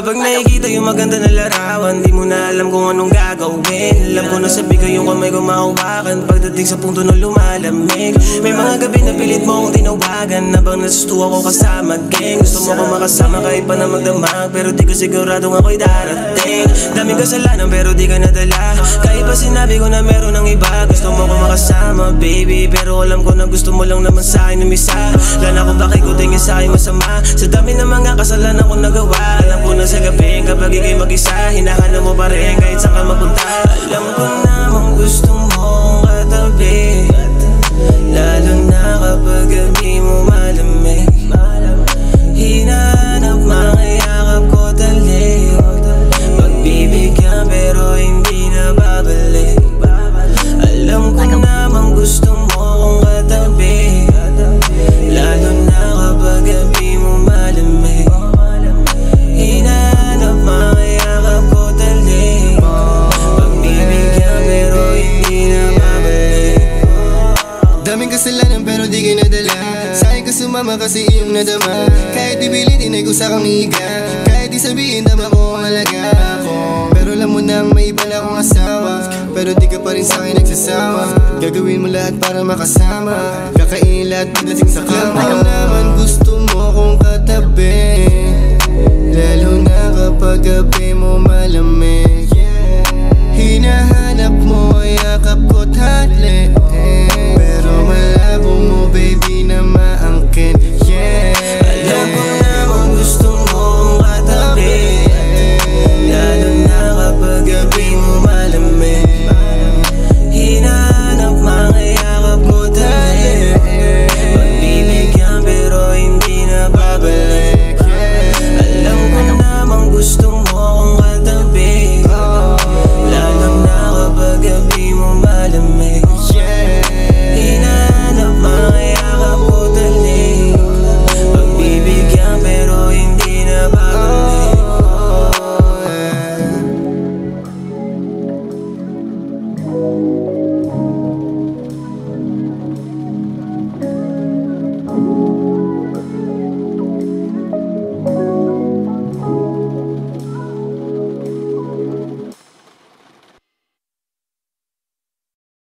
Kapag nakikita yung maganda na larawan, di mo na alam kung anong gagawin. Alam ko na sabi ko yung kamay ko mahawakan pagdating sa punto na lumalamig. May mga gabi na pilit mo akong tinawagan habang nasustuwa ko kasama gang. Gusto mo ko makasama kahit pa na magdamag, pero di ko siguradong ako'y darating. Daming kasalanan pero di ka nadala, kahit pa sinabi ko na meron ng iba. Gusto mo ko makasama baby, pero alam ko na gusto mo lang naman sa'kin umisa. Lala ko bakit ko tingin sa'kin masama, sa dami ng mga kasalanan ko nagawa. Alam ko na sa gabi kapag ika'y mag-isa, hinahanap mo pa rin kahit saan ka magpunta. Alam ko namang gusto mo kong katabi, lalo na kapag gabi mo malamig. Hinahanap mga yakap ko tali, pagbibigyan pero hindi na babalik. Alam ko namang gusto mo kong katabi, lalo na kapag gabi mo malamig. Hinahanap mga yakap ko tali, pagbibigyan pero hindi na babalik. Daming kasalanan pero di kayo nadala, sa'kin ka sumama kasi iyong nadama. Kahit ibilitin ay gusto kang higa, kahit di sabihin tama ko ang halaga ko. Pero alam mo nang may iba na akong asawa, pero di ka pa rin sa'kin nagsasawa. Gagawin mo lahat para makasama, kakainin lahat pagdating sa kama. Alam naman gusto mo kong katabi, lalo na kapag gabi mo malamig. Hinahanap mo yakap ko't hali, pero malabo mo baby na maangkin. Alam ko namang gusto mo kong katabi, lalo na kapag gabi mo malamig. Hinahanap mga yakap ko tali, pagbibigyan pero hindi na babalik. Alam ko namang gusto mo kong katabi, lalo na kapag gabi mo malamig. Hinahanap mga yakap ko tali, pagbibigyan pero hindi na babalik.